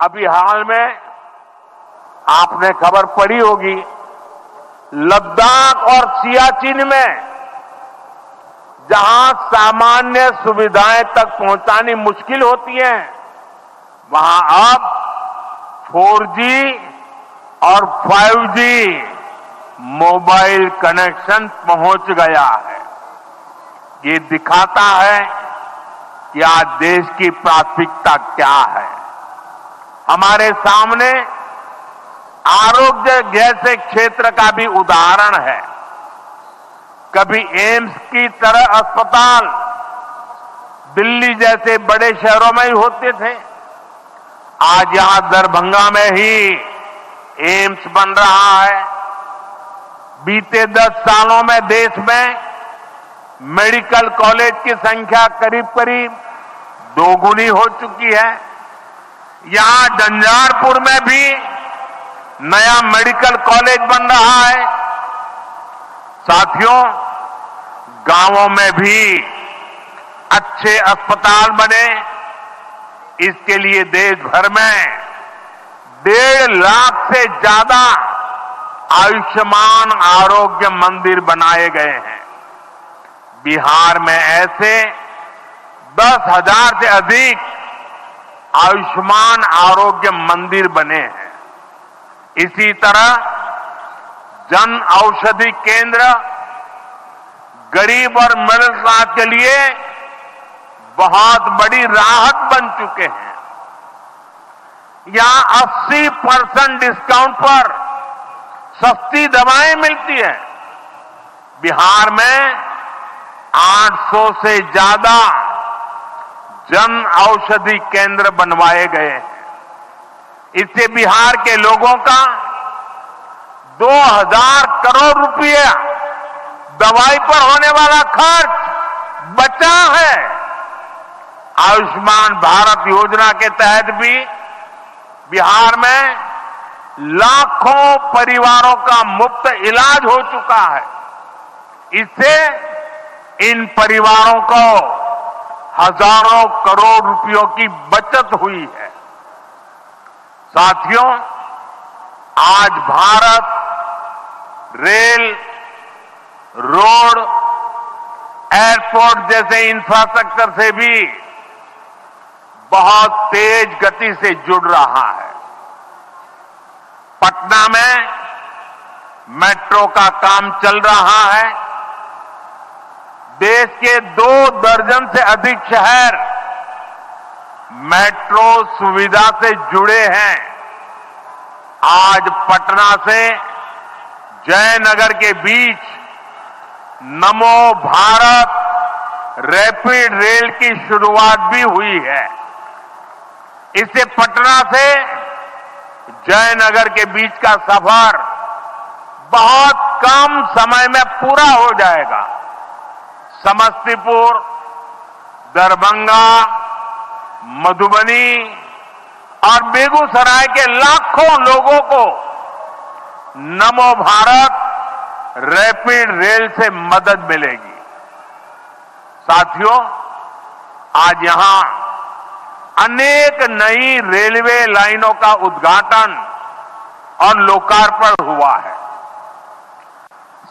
अभी हाल में आपने खबर पढ़ी होगी, लद्दाख और सियाचिन में जहां सामान्य सुविधाएं तक पहुंचानी मुश्किल होती है, वहां अब 4G और 5G मोबाइल कनेक्शन पहुंच गया है। ये दिखाता है कि आज देश की प्राथमिकता क्या है। हमारे सामने आरोग्य जैसे क्षेत्र का भी उदाहरण है। कभी एम्स की तरह अस्पताल दिल्ली जैसे बड़े शहरों में ही होते थे, आज यहां दरभंगा में ही एम्स बन रहा है। बीते 10 सालों में देश में मेडिकल कॉलेज की संख्या करीब करीब 2 गुनी हो चुकी है। यहां झंझारपुर में भी नया मेडिकल कॉलेज बन रहा है। साथियों, गांवों में भी अच्छे अस्पताल बने, इसके लिए देश भर में 1.5 लाख से ज्यादा आयुष्मान आरोग्य मंदिर बनाए गए हैं। बिहार में ऐसे 10,000 से अधिक आयुष्मान आरोग्य मंदिर बने हैं। इसी तरह जन औषधि केंद्र गरीब और मिडिल क्लास के लिए बहुत बड़ी राहत बन चुके हैं। यहां 80% डिस्काउंट पर सस्ती दवाएं मिलती है। बिहार में 800 से ज्यादा जन औषधि केंद्र बनवाए गए हैं। इससे बिहार के लोगों का 2000 करोड़ रुपया दवाई पर होने वाला खर्च बचा है। आयुष्मान भारत योजना के तहत भी बिहार में लाखों परिवारों का मुफ्त इलाज हो चुका है। इससे इन परिवारों को हजारों करोड़ रुपयों की बचत हुई है। साथियों, आज भारत रेल, रोड, एयरपोर्ट जैसे इंफ्रास्ट्रक्चर से भी बहुत तेज गति से जुड़ रहा है। पटना में मेट्रो का काम चल रहा है। देश के 2 दर्जन से अधिक शहर मेट्रो सुविधा से जुड़े हैं। आज पटना से जयनगर के बीच नमो भारत रैपिड रेल की शुरुआत भी हुई है। इससे पटना से जयनगर के बीच का सफर बहुत कम समय में पूरा हो जाएगा। समस्तीपुर, दरभंगा, मधुबनी और बेगूसराय के लाखों लोगों को नमो भारत रैपिड रेल से मदद मिलेगी। साथियों, आज यहां अनेक नई रेलवे लाइनों का उद्घाटन और लोकार्पण हुआ है।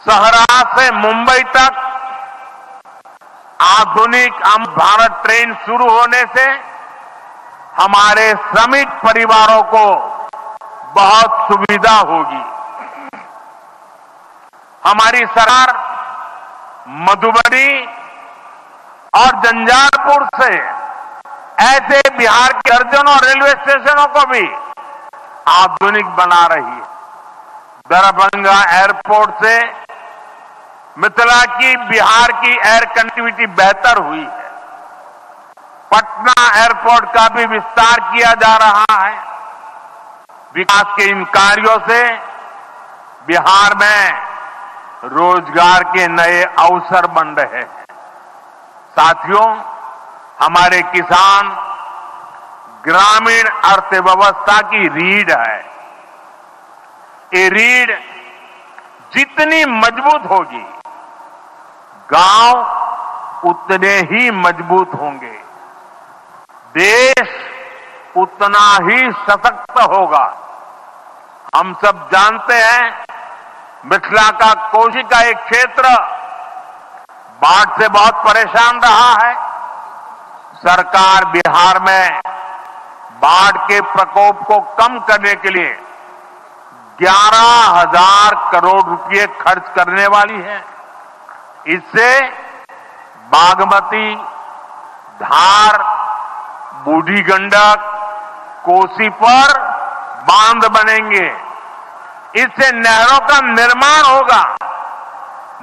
सहरा से मुंबई तक आधुनिक भारत ट्रेन शुरू होने से हमारे श्रमिक परिवारों को बहुत सुविधा होगी। हमारी सरकार मधुबनी और झंझारपुर से ऐसे बिहार के दर्जनों रेलवे स्टेशनों को भी आधुनिक बना रही है। दरभंगा एयरपोर्ट से मिथिला की बिहार की एयर कनेक्टिविटी बेहतर हुई है। पटना एयरपोर्ट का भी विस्तार किया जा रहा है। विकास के इन कार्यों से बिहार में रोजगार के नए अवसर बन रहे हैं। साथियों, हमारे किसान ग्रामीण अर्थव्यवस्था की रीढ़ है। ये रीढ़ जितनी मजबूत होगी, गांव उतने ही मजबूत होंगे। देश उतना ही सशक्त होगा। हम सब जानते हैं मिथिला का कोशी का एक क्षेत्र बाढ़ से बहुत परेशान रहा है। सरकार बिहार में बाढ़ के प्रकोप को कम करने के लिए 11,000 करोड़ रुपए खर्च करने वाली है। इससे बागमती, धार, बूढ़ी गंडक, कोसी पर बांध बनेंगे। इससे नहरों का निर्माण होगा,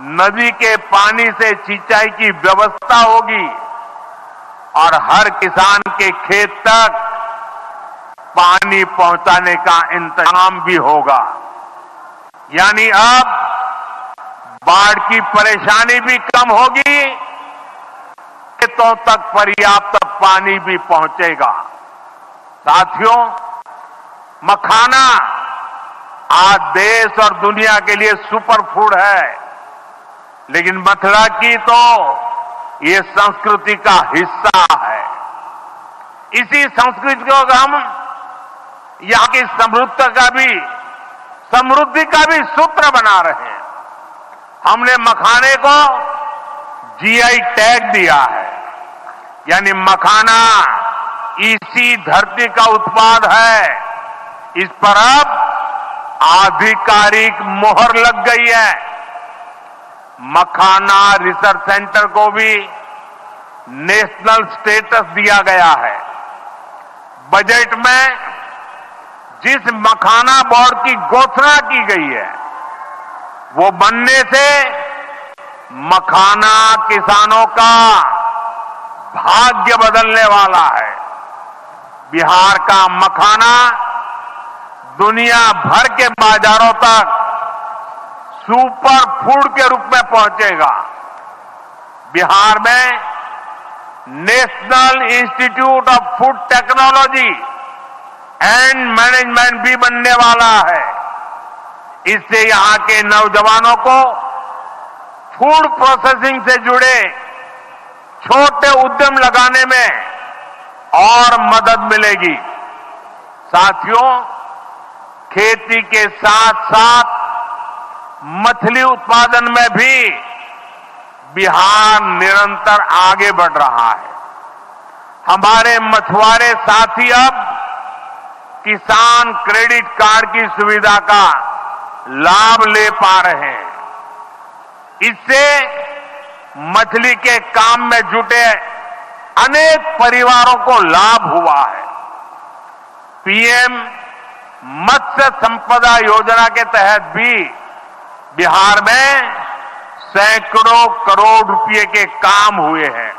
नदी के पानी से सिंचाई की व्यवस्था होगी और हर किसान के खेत तक पानी पहुंचाने का इंतजाम भी होगा। यानी अब बाढ़ की परेशानी भी कम होगी, खेतों तक पर्याप्त पानी भी पहुंचेगा। साथियों, मखाना आज देश और दुनिया के लिए सुपर फूड है, लेकिन मथुरा की तो ये संस्कृति का हिस्सा है। इसी संस्कृति को हम यहाँ की समृद्धि का भी सूत्र बना रहे हैं। हमने मखाने को जीआई टैग दिया है, यानी मखाना इसी धरती का उत्पाद है। इस पर अब आधिकारिक मोहर लग गई है। मखाना रिसर्च सेंटर को भी नेशनल स्टेटस दिया गया है। बजट में जिस मखाना बोर्ड की घोषणा की गई है, वो बनने से मखाना किसानों का भाग्य बदलने वाला है। बिहार का मखाना दुनिया भर के बाजारों तक सुपर फूड के रूप में पहुंचेगा। बिहार में national institute of food technology and management भी बनने वाला है। इससे यहां के नौजवानों को फूड प्रोसेसिंग से जुड़े छोटे उद्यम लगाने में और मदद मिलेगी। साथियों, खेती के साथ साथ मछली उत्पादन में भी बिहार निरंतर आगे बढ़ रहा है। हमारे मछुआरे साथी अब किसान क्रेडिट कार्ड की सुविधा का लाभ ले पा रहे हैं। इससे मछली के काम में जुटे अनेक परिवारों को लाभ हुआ है। पीएम मत्स्य संपदा योजना के तहत भी बिहार में सैकड़ों करोड़ रुपए के काम हुए हैं।